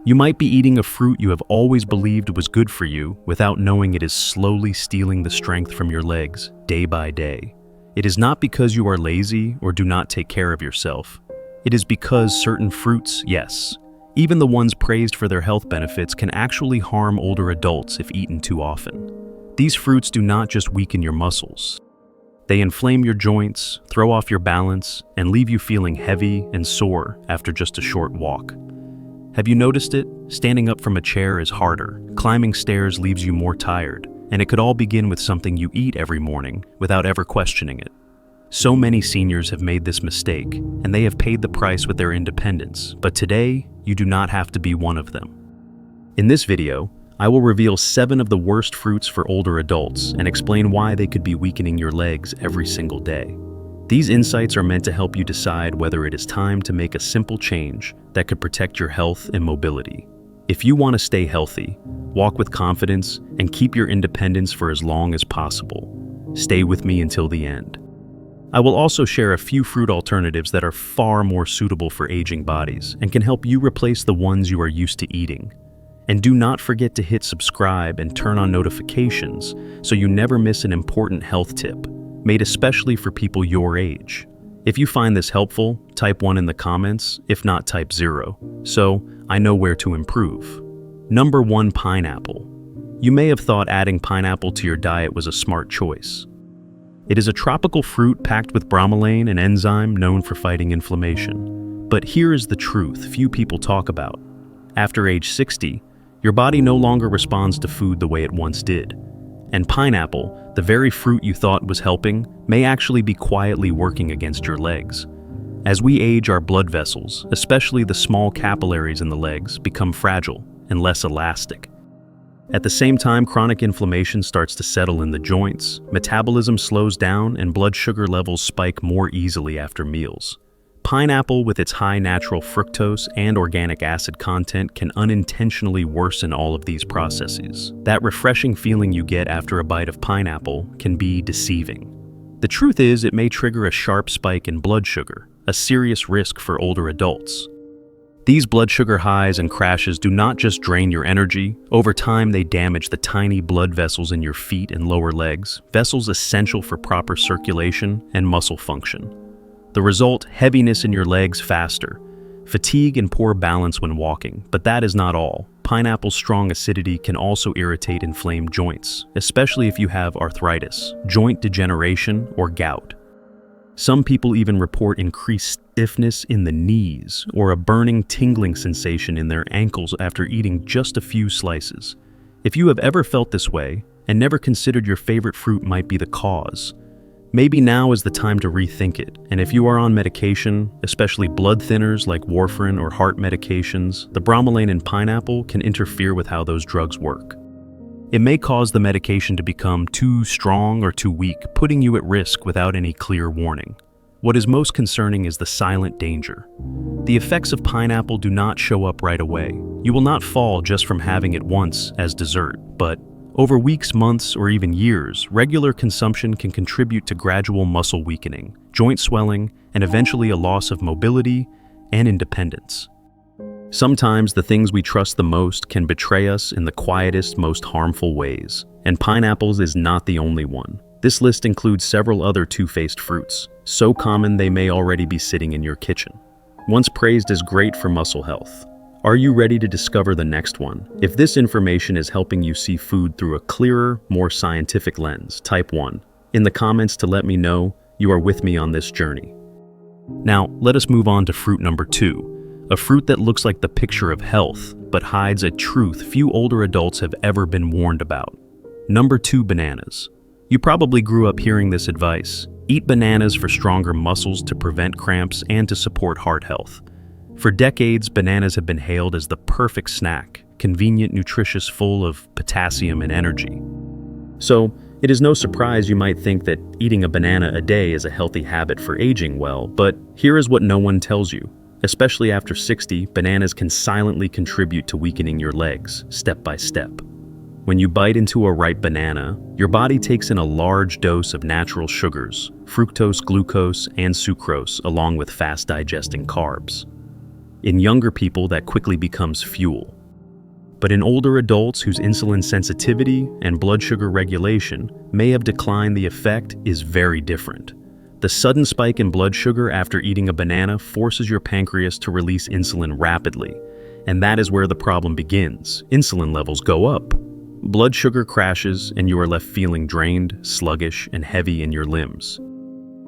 You might be eating a fruit you have always believed was good for you without knowing it is slowly stealing the strength from your legs day by day. It is not because you are lazy or do not take care of yourself. It is because certain fruits, yes, even the ones praised for their health benefits, can actually harm older adults if eaten too often. These fruits do not just weaken your muscles. They inflame your joints, throw off your balance, and leave you feeling heavy and sore after just a short walk. Have you noticed it? Standing up from a chair is harder, climbing stairs leaves you more tired, and it could all begin with something you eat every morning without ever questioning it. So many seniors have made this mistake, and they have paid the price with their independence, but today, you do not have to be one of them. In this video, I will reveal 7 of the worst fruits for older adults and explain why they could be weakening your legs every single day. These insights are meant to help you decide whether it is time to make a simple change that could protect your health and mobility. If you want to stay healthy, walk with confidence, and keep your independence for as long as possible, stay with me until the end. I will also share a few fruit alternatives that are far more suitable for aging bodies and can help you replace the ones you are used to eating. And do not forget to hit subscribe and turn on notifications so you never miss an important health tip, made especially for people your age. If you find this helpful, type 1 in the comments, if not type 0, so I know where to improve. Number 1, pineapple. You may have thought adding pineapple to your diet was a smart choice. It is a tropical fruit packed with bromelain, an enzyme known for fighting inflammation. But here is the truth few people talk about. After age 60, your body no longer responds to food the way it once did. And pineapple, the very fruit you thought was helping, may actually be quietly working against your legs. As we age, our blood vessels, especially the small capillaries in the legs, become fragile and less elastic. At the same time, chronic inflammation starts to settle in the joints, metabolism slows down, and blood sugar levels spike more easily after meals. Pineapple, with its high natural fructose and organic acid content, can unintentionally worsen all of these processes. That refreshing feeling you get after a bite of pineapple can be deceiving. The truth is, it may trigger a sharp spike in blood sugar, a serious risk for older adults. These blood sugar highs and crashes do not just drain your energy. Over time, they damage the tiny blood vessels in your feet and lower legs, vessels essential for proper circulation and muscle function. The result, heaviness in your legs faster, fatigue and poor balance when walking. But that is not all. Pineapple's strong acidity can also irritate inflamed joints, especially if you have arthritis, joint degeneration, or gout. Some people even report increased stiffness in the knees or a burning, tingling sensation in their ankles after eating just a few slices. If you have ever felt this way and never considered your favorite fruit might be the cause, maybe now is the time to rethink it. And if you are on medication, especially blood thinners like warfarin or heart medications, the bromelain in pineapple can interfere with how those drugs work. It may cause the medication to become too strong or too weak, putting you at risk without any clear warning. What is most concerning is the silent danger. The effects of pineapple do not show up right away. You will not fall just from having it once as dessert, but over weeks, months, or even years, regular consumption can contribute to gradual muscle weakening, joint swelling, and eventually a loss of mobility and independence. Sometimes the things we trust the most can betray us in the quietest, most harmful ways, and pineapples is not the only one. This list includes several other two-faced fruits, so common they may already be sitting in your kitchen. Once praised as great for muscle health, are you ready to discover the next one? If this information is helping you see food through a clearer, more scientific lens, type 1 in the comments to let me know you are with me on this journey. Now, let us move on to fruit number 2. A fruit that looks like the picture of health, but hides a truth few older adults have ever been warned about. Number 2, bananas. You probably grew up hearing this advice. Eat bananas for stronger muscles to prevent cramps and to support heart health. For decades, bananas have been hailed as the perfect snack, convenient, nutritious, full of potassium and energy. So, it is no surprise you might think that eating a banana a day is a healthy habit for aging well, but here is what no one tells you. Especially after 60, bananas can silently contribute to weakening your legs, step by step. When you bite into a ripe banana, your body takes in a large dose of natural sugars, fructose, glucose, and sucrose, along with fast-digesting carbs. In younger people, that quickly becomes fuel, But in older adults whose insulin sensitivity and blood sugar regulation may have declined, the effect is very different. The sudden spike in blood sugar after eating a banana forces your pancreas to release insulin rapidly, and that is where the problem begins. Insulin levels go up. Blood sugar crashes, and you are left feeling drained, sluggish, and heavy in your limbs.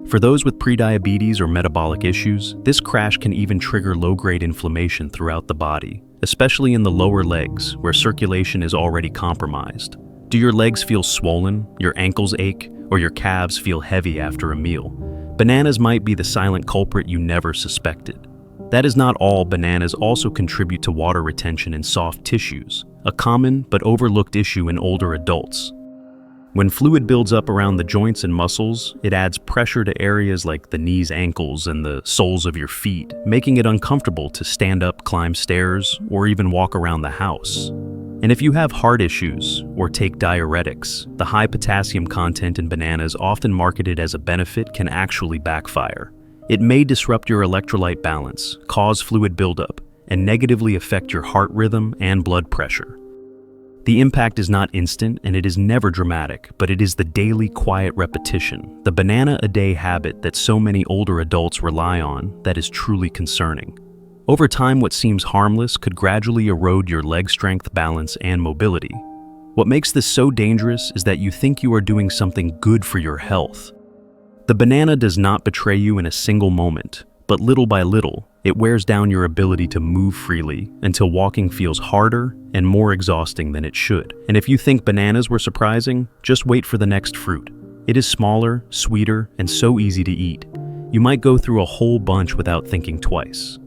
For those with prediabetes or metabolic issues, this crash can even trigger low-grade inflammation throughout the body, especially in the lower legs, where circulation is already compromised. Do your legs feel swollen, your ankles ache, or your calves feel heavy after a meal? Bananas might be the silent culprit you never suspected. That is not all. Bananas also contribute to water retention in soft tissues, a common but overlooked issue in older adults. When fluid builds up around the joints and muscles, it adds pressure to areas like the knees, ankles, and the soles of your feet, making it uncomfortable to stand up, climb stairs, or even walk around the house. And if you have heart issues or take diuretics, the high potassium content in bananas, often marketed as a benefit, can actually backfire. It may disrupt your electrolyte balance, cause fluid buildup, and negatively affect your heart rhythm and blood pressure. The impact is not instant, and it is never dramatic, but it is the daily quiet repetition, the banana-a-day habit that so many older adults rely on, that is truly concerning. Over time, what seems harmless could gradually erode your leg strength, balance, and mobility. What makes this so dangerous is that you think you are doing something good for your health. The banana does not betray you in a single moment, but little by little, it wears down your ability to move freely until walking feels harder and more exhausting than it should. And if you think bananas were surprising, just wait for the next fruit. It is smaller, sweeter, and so easy to eat. You might go through a whole bunch without thinking twice.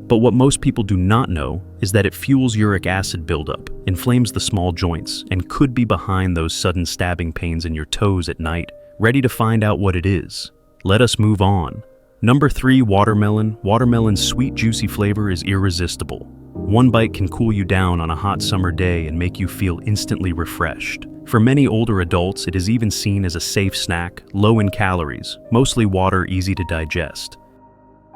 But what most people do not know is that it fuels uric acid buildup, inflames the small joints, and could be behind those sudden stabbing pains in your toes at night. Ready to find out what it is? Let us move on. Number 3, watermelon. Watermelon's sweet, juicy flavor is irresistible. One bite can cool you down on a hot summer day and make you feel instantly refreshed. For many older adults, it is even seen as a safe snack, low in calories, mostly water, easy to digest.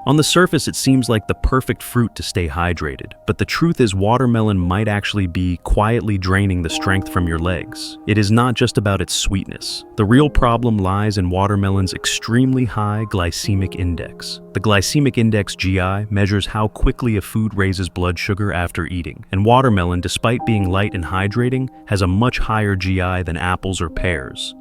On the surface, it seems like the perfect fruit to stay hydrated, but the truth is watermelon might actually be quietly draining the strength from your legs. It is not just about its sweetness. The real problem lies in watermelon's extremely high glycemic index. The glycemic index, GI, measures how quickly a food raises blood sugar after eating, and watermelon, despite being light and hydrating, has a much higher GI than apples or pears.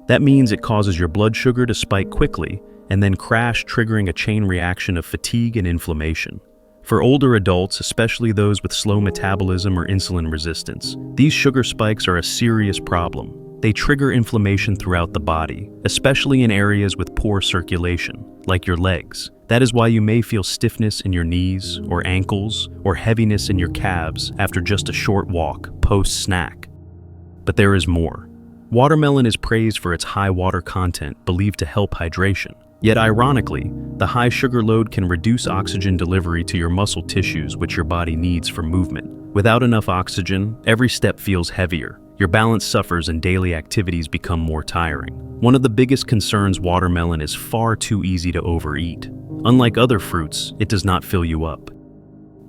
That means it causes your blood sugar to spike quickly and then crash, triggering a chain reaction of fatigue and inflammation. For older adults, especially those with slow metabolism or insulin resistance, these sugar spikes are a serious problem. They trigger inflammation throughout the body, especially in areas with poor circulation, like your legs. That is why you may feel stiffness in your knees or ankles, or heaviness in your calves after just a short walk, post-snack. But there is more. Watermelon is praised for its high water content, believed to help hydration. Yet ironically, the high sugar load can reduce oxygen delivery to your muscle tissues, which your body needs for movement. Without enough oxygen, every step feels heavier. Your balance suffers and daily activities become more tiring. One of the biggest concerns, watermelon is far too easy to overeat. Unlike other fruits, it does not fill you up.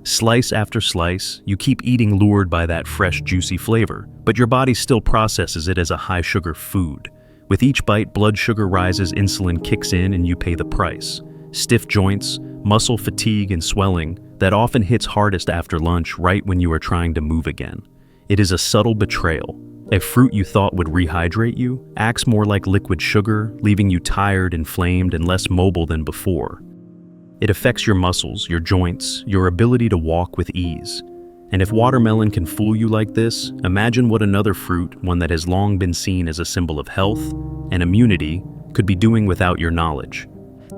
Slice after slice, you keep eating, lured by that fresh, juicy flavor, but your body still processes it as a high-sugar food. With each bite, blood sugar rises, insulin kicks in, and you pay the price. Stiff joints, muscle fatigue, and swelling that often hits hardest after lunch, right when you are trying to move again. It is a subtle betrayal. A fruit you thought would rehydrate you acts more like liquid sugar, leaving you tired, inflamed, and less mobile than before. It affects your muscles, your joints, your ability to walk with ease. And if watermelon can fool you like this, imagine what another fruit, one that has long been seen as a symbol of health and immunity, could be doing without your knowledge.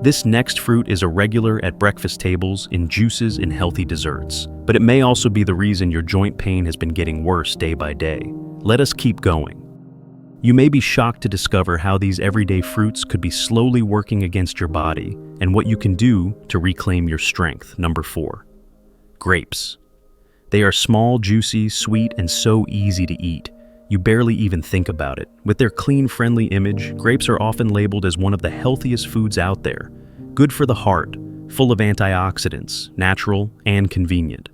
This next fruit is a regular at breakfast tables, in juices, and healthy desserts. But it may also be the reason your joint pain has been getting worse day by day. Let us keep going. You may be shocked to discover how these everyday fruits could be slowly working against your body, and what you can do to reclaim your strength. Number 4. Grapes. They are small, juicy, sweet, and so easy to eat. You barely even think about it. With their clean, friendly image, grapes are often labeled as one of the healthiest foods out there. Good for the heart, full of antioxidants, natural, and convenient.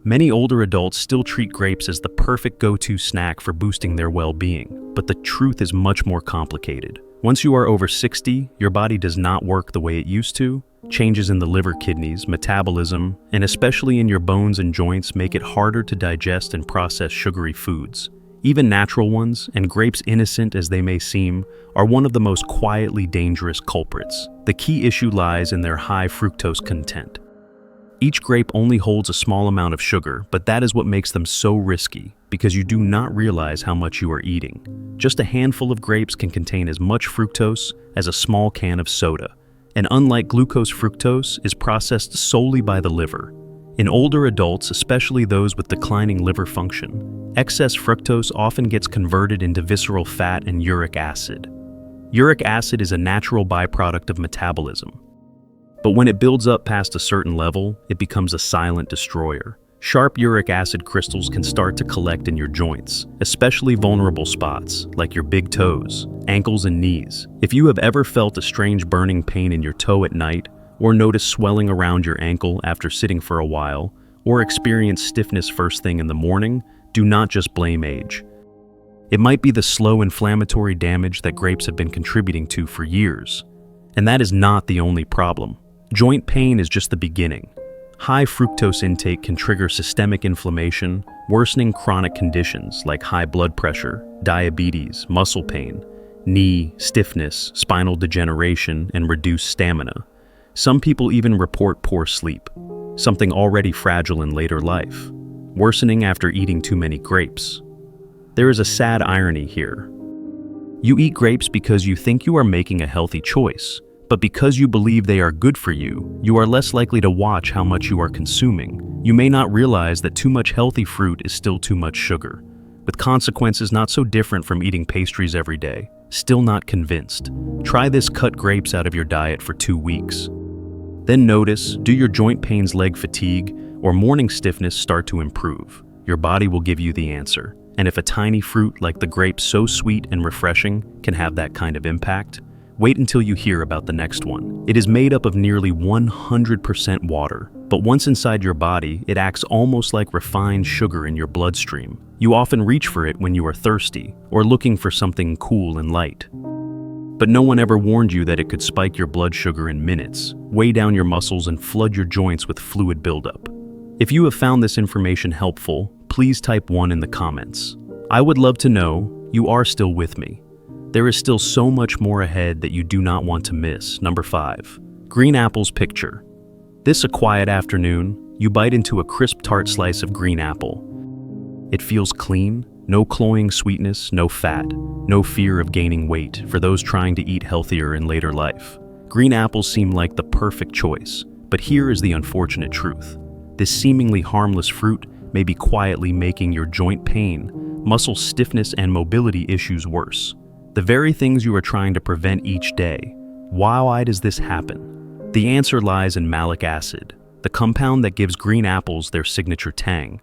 Many older adults still treat grapes as the perfect go-to snack for boosting their well-being, but the truth is much more complicated. Once you are over 60, your body does not work the way it used to. Changes in the liver, kidneys, metabolism, and especially in your bones and joints make it harder to digest and process sugary foods. Even natural ones, and grapes, innocent as they may seem, are one of the most quietly dangerous culprits. The key issue lies in their high fructose content. Each grape only holds a small amount of sugar, but that is what makes them so risky, because you do not realize how much you are eating. Just a handful of grapes can contain as much fructose as a small can of soda, and unlike glucose, fructose is processed solely by the liver. In older adults, especially those with declining liver function, excess fructose often gets converted into visceral fat and uric acid. Uric acid is a natural byproduct of metabolism. But when it builds up past a certain level, it becomes a silent destroyer. Sharp uric acid crystals can start to collect in your joints, especially vulnerable spots like your big toes, ankles, and knees. If you have ever felt a strange burning pain in your toe at night, or noticed swelling around your ankle after sitting for a while, or experienced stiffness first thing in the morning, do not just blame age. It might be the slow inflammatory damage that grapes have been contributing to for years. And that is not the only problem. Joint pain is just the beginning. High fructose intake can trigger systemic inflammation, worsening chronic conditions like high blood pressure, diabetes, muscle pain, knee stiffness, spinal degeneration, and reduced stamina. Some people even report poor sleep, something already fragile in later life, worsening after eating too many grapes. There is a sad irony here. You eat grapes because you think you are making a healthy choice. But because you believe they are good for you, you are less likely to watch how much you are consuming. You may not realize that too much healthy fruit is still too much sugar, with consequences not so different from eating pastries every day. Still not convinced? Try this: cut grapes out of your diet for 2 weeks. Then notice, do your joint pains, leg fatigue, or morning stiffness start to improve? Your body will give you the answer. And if a tiny fruit like the grape, so sweet and refreshing, can have that kind of impact, wait until you hear about the next one. It is made up of nearly 100% water, but once inside your body, it acts almost like refined sugar in your bloodstream. You often reach for it when you are thirsty or looking for something cool and light. But no one ever warned you that it could spike your blood sugar in minutes, weigh down your muscles, and flood your joints with fluid buildup. If you have found this information helpful, please type 1 in the comments. I would love to know you are still with me. There is still so much more ahead that you do not want to miss. Number 5. Green apples picture. This a quiet afternoon, you bite into a crisp tart slice of green apple. It feels clean, no cloying sweetness, no fat, no fear of gaining weight for those trying to eat healthier in later life. Green apples seem like the perfect choice, but here is the unfortunate truth. This seemingly harmless fruit may be quietly making your joint pain, muscle stiffness, and mobility issues worse. The very things you are trying to prevent each day. Why does this happen? The answer lies in malic acid, the compound that gives green apples their signature tang.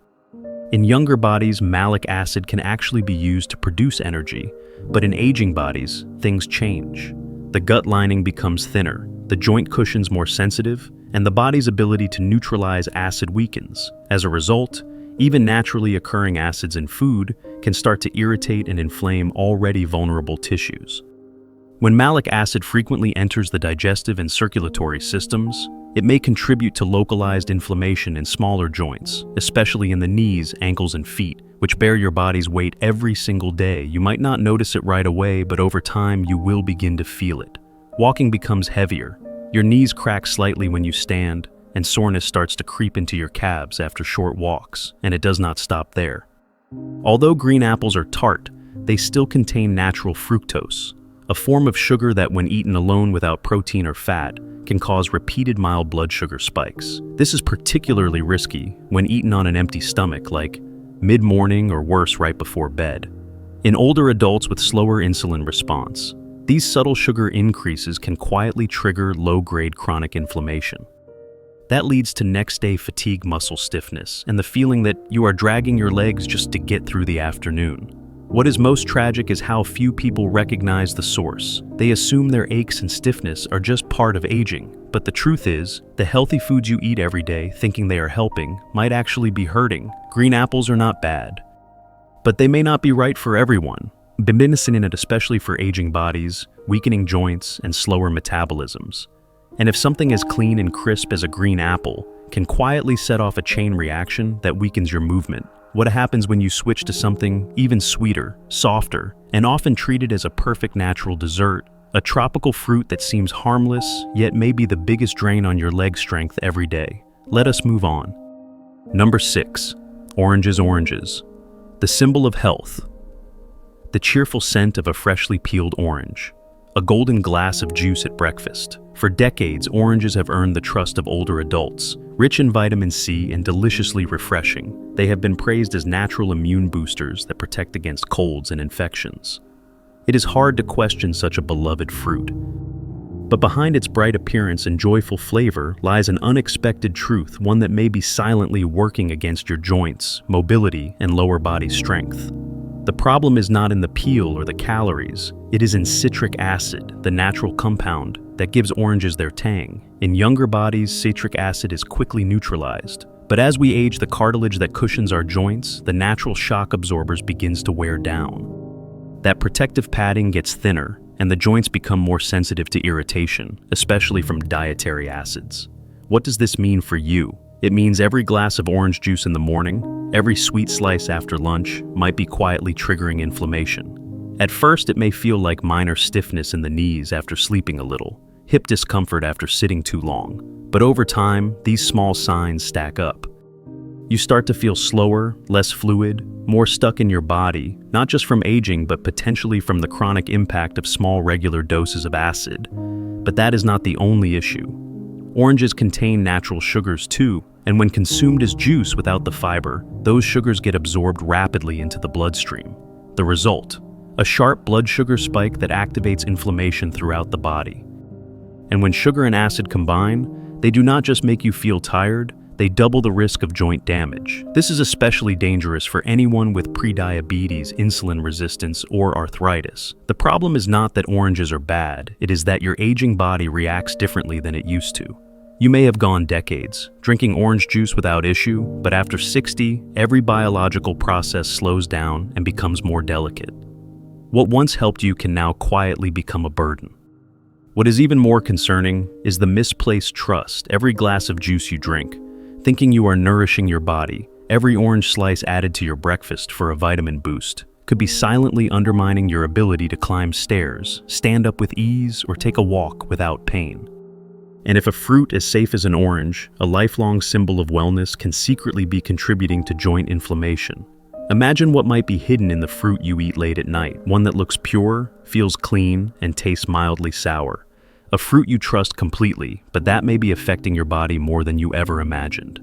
In younger bodies, malic acid can actually be used to produce energy, but in aging bodies, things change. The gut lining becomes thinner, the joint cushions more sensitive, and the body's ability to neutralize acid weakens. As a result, even naturally occurring acids in food can start to irritate and inflame already vulnerable tissues. When malic acid frequently enters the digestive and circulatory systems, it may contribute to localized inflammation in smaller joints, especially in the knees, ankles, and feet, which bear your body's weight every single day. You might not notice it right away, but over time you will begin to feel it. Walking becomes heavier, your knees crack slightly when you stand, and soreness starts to creep into your calves after short walks, and it does not stop there. Although green apples are tart, they still contain natural fructose, a form of sugar that, when eaten alone without protein or fat, can cause repeated mild blood sugar spikes. This is particularly risky when eaten on an empty stomach, like mid-morning or worse, right before bed. In older adults with slower insulin response, these subtle sugar increases can quietly trigger low-grade chronic inflammation. That leads to next-day fatigue, muscle stiffness, and the feeling that you are dragging your legs just to get through the afternoon. What is most tragic is how few people recognize the source. They assume their aches and stiffness are just part of aging. But the truth is, the healthy foods you eat every day thinking they are helping might actually be hurting. Green apples are not bad, but they may not be right for everyone. Bimbinicin, especially for aging bodies, weakening joints, and slower metabolisms. And if something as clean and crisp as a green apple can quietly set off a chain reaction that weakens your movement, what happens when you switch to something even sweeter, softer, and often treated as a perfect natural dessert, a tropical fruit that seems harmless, yet may be the biggest drain on your leg strength every day? Let us move on. Number 6. Oranges. The symbol of health. The cheerful scent of a freshly peeled orange. A golden glass of juice at breakfast. For decades, oranges have earned the trust of older adults. Rich in vitamin C and deliciously refreshing, they have been praised as natural immune boosters that protect against colds and infections. It is hard to question such a beloved fruit. But behind its bright appearance and joyful flavor lies an unexpected truth, one that may be silently working against your joints, mobility, and lower body strength. The problem is not in the peel or the calories, it is in citric acid, the natural compound that gives oranges their tang. In younger bodies, citric acid is quickly neutralized. But as we age, the cartilage that cushions our joints, the natural shock absorbers, begins to wear down. That protective padding gets thinner, and the joints become more sensitive to irritation, especially from dietary acids. What does this mean for you? It means every glass of orange juice in the morning, every sweet slice after lunch, might be quietly triggering inflammation. At first, it may feel like minor stiffness in the knees after sleeping a little, hip discomfort after sitting too long. But over time, these small signs stack up. You start to feel slower, less fluid, more stuck in your body, not just from aging, but potentially from the chronic impact of small regular doses of acid. But that is not the only issue. Oranges contain natural sugars too, and when consumed as juice without the fiber, those sugars get absorbed rapidly into the bloodstream. The result: a sharp blood sugar spike that activates inflammation throughout the body. And when sugar and acid combine, they do not just make you feel tired, they double the risk of joint damage. This is especially dangerous for anyone with prediabetes, insulin resistance, or arthritis. The problem is not that oranges are bad, it is that your aging body reacts differently than it used to. You may have gone decades, drinking orange juice without issue, but after 60, every biological process slows down and becomes more delicate. What once helped you can now quietly become a burden. What is even more concerning is the misplaced trust. Every glass of juice you drink, thinking you are nourishing your body, every orange slice added to your breakfast for a vitamin boost, could be silently undermining your ability to climb stairs, stand up with ease, or take a walk without pain. And if a fruit as safe as an orange, a lifelong symbol of wellness, can secretly be contributing to joint inflammation, imagine what might be hidden in the fruit you eat late at night, one that looks pure, feels clean, and tastes mildly sour. A fruit you trust completely, but that may be affecting your body more than you ever imagined.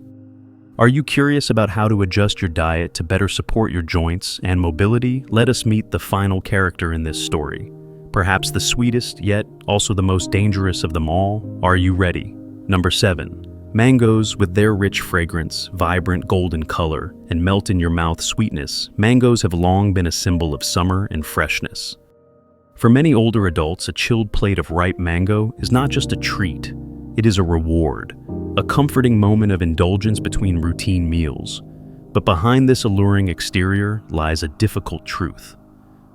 Are you curious about how to adjust your diet to better support your joints and mobility? Let us meet the final character in this story. Perhaps the sweetest, yet also the most dangerous of them all. Are you ready? Number 7. Mangoes. With their rich fragrance, vibrant golden color, and melt-in-your-mouth sweetness, mangoes have long been a symbol of summer and freshness. For many older adults, a chilled plate of ripe mango is not just a treat, it is a reward, a comforting moment of indulgence between routine meals. But behind this alluring exterior lies a difficult truth.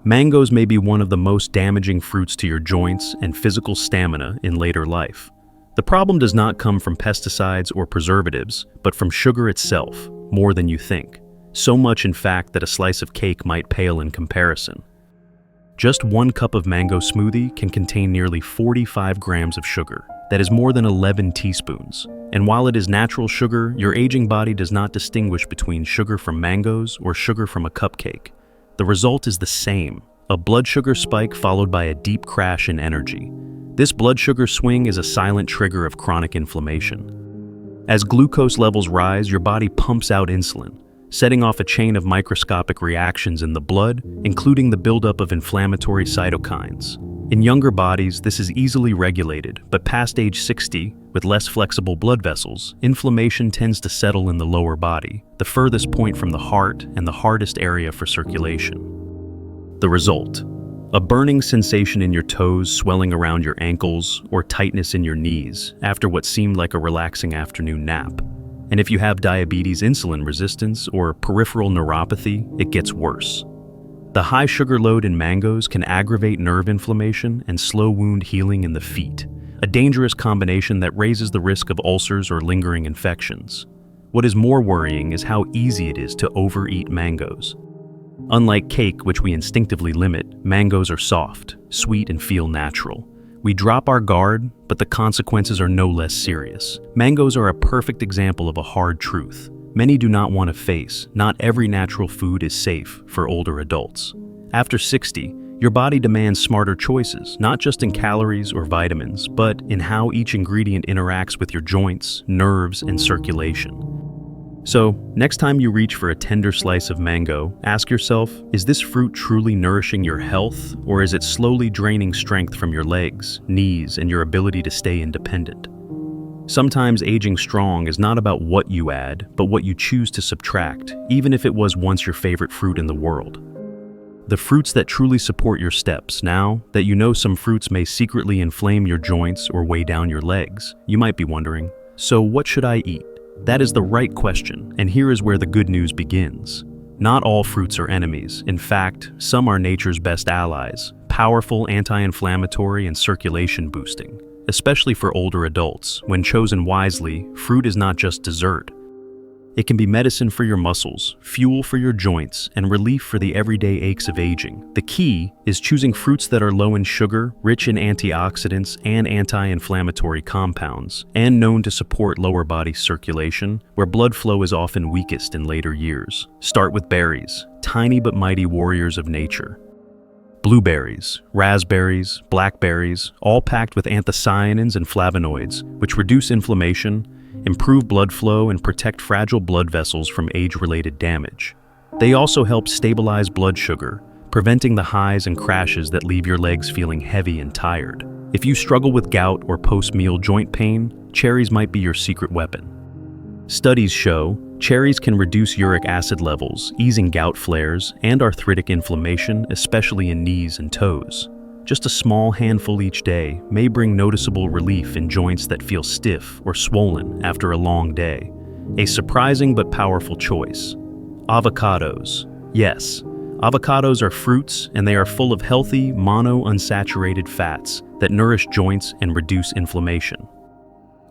Mangoes may be one of the most damaging fruits to your joints and physical stamina in later life. The problem does not come from pesticides or preservatives, but from sugar itself, more than you think. So much, in fact, that a slice of cake might pale in comparison. Just 1 cup of mango smoothie can contain nearly 45 grams of sugar. That is more than 11 teaspoons. And while it is natural sugar, your aging body does not distinguish between sugar from mangoes or sugar from a cupcake. The result is the same: a blood sugar spike followed by a deep crash in energy. This blood sugar swing is a silent trigger of chronic inflammation. As glucose levels rise, your body pumps out insulin, setting off a chain of microscopic reactions in the blood, including the buildup of inflammatory cytokines. In younger bodies, this is easily regulated, but past age 60, with less flexible blood vessels, inflammation tends to settle in the lower body, the furthest point from the heart and the hardest area for circulation. The result: a burning sensation in your toes, swelling around your ankles, or tightness in your knees after what seemed like a relaxing afternoon nap. And if you have diabetes, insulin resistance, or peripheral neuropathy, it gets worse. The high sugar load in mangoes can aggravate nerve inflammation and slow wound healing in the feet, a dangerous combination that raises the risk of ulcers or lingering infections. What is more worrying is how easy it is to overeat mangoes. Unlike cake, which we instinctively limit, mangoes are soft, sweet, and feel natural. We drop our guard, but the consequences are no less serious. Mangoes are a perfect example of a hard truth many do not want to face. Not every natural food is safe for older adults. After 60, your body demands smarter choices, not just in calories or vitamins, but in how each ingredient interacts with your joints, nerves, and circulation. So, next time you reach for a tender slice of mango, ask yourself, is this fruit truly nourishing your health, or is it slowly draining strength from your legs, knees, and your ability to stay independent? Sometimes aging strong is not about what you add, but what you choose to subtract, even if it was once your favorite fruit in the world. The fruits that truly support your steps. Now that you know some fruits may secretly inflame your joints or weigh down your legs, you might be wondering, so what should I eat? That is the right question, and here is where the good news begins. Not all fruits are enemies. In fact, some are nature's best allies, powerful anti-inflammatory and circulation boosting. Especially for older adults, when chosen wisely, fruit is not just dessert. It can be medicine for your muscles, fuel for your joints, and relief for the everyday aches of aging. The key is choosing fruits that are low in sugar, rich in antioxidants and anti-inflammatory compounds, and known to support lower body circulation, where blood flow is often weakest in later years. Start with berries, tiny but mighty warriors of nature. Blueberries, raspberries, blackberries, all packed with anthocyanins and flavonoids, which reduce inflammation, improve blood flow, and protect fragile blood vessels from age-related damage. They also help stabilize blood sugar, preventing the highs and crashes that leave your legs feeling heavy and tired. If you struggle with gout or post-meal joint pain, cherries might be your secret weapon. Studies show cherries can reduce uric acid levels, easing gout flares and arthritic inflammation, especially in knees and toes. Just a small handful each day may bring noticeable relief in joints that feel stiff or swollen after a long day. A surprising but powerful choice. Avocados. Yes, avocados are fruits, and they are full of healthy, monounsaturated fats that nourish joints and reduce inflammation.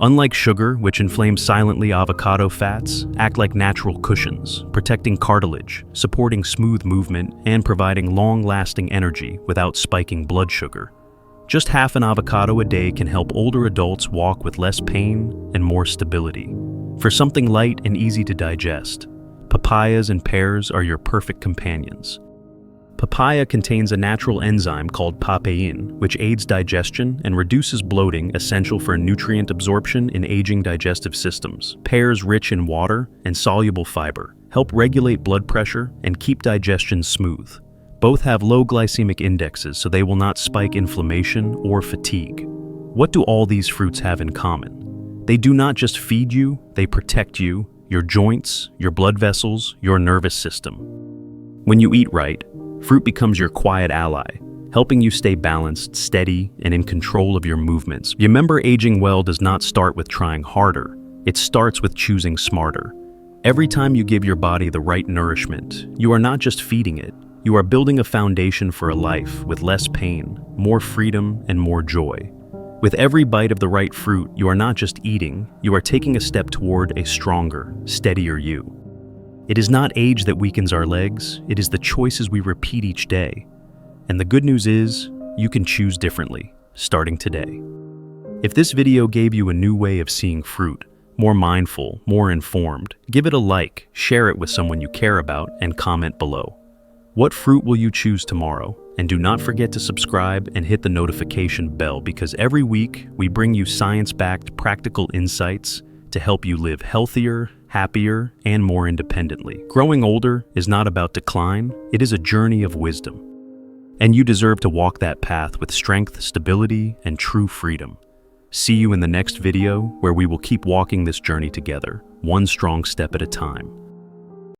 Unlike sugar, which inflames silently, avocado fats act like natural cushions, protecting cartilage, supporting smooth movement, and providing long-lasting energy without spiking blood sugar. Just half an avocado a day can help older adults walk with less pain and more stability. For something light and easy to digest, papayas and pears are your perfect companions. Papaya contains a natural enzyme called papain, which aids digestion and reduces bloating, essential for nutrient absorption in aging digestive systems. Pears, rich in water and soluble fiber, help regulate blood pressure and keep digestion smooth. Both have low glycemic indexes, so they will not spike inflammation or fatigue. What do all these fruits have in common? They do not just feed you, they protect you, your joints, your blood vessels, your nervous system. When you eat right, fruit becomes your quiet ally, helping you stay balanced, steady, and in control of your movements. Remember, aging well does not start with trying harder. It starts with choosing smarter. Every time you give your body the right nourishment, you are not just feeding it, you are building a foundation for a life with less pain, more freedom, and more joy. With every bite of the right fruit, you are not just eating, you are taking a step toward a stronger, steadier you. It is not age that weakens our legs, it is the choices we repeat each day. And the good news is, you can choose differently, starting today. If this video gave you a new way of seeing fruit, more mindful, more informed, give it a like, share it with someone you care about, and comment below. What fruit will you choose tomorrow? And do not forget to subscribe and hit the notification bell, because every week we bring you science-backed practical insights to help you live healthier, happier, and more independently. Growing older is not about decline, it is a journey of wisdom. And you deserve to walk that path with strength, stability, and true freedom. See you in the next video, where we will keep walking this journey together, one strong step at a time.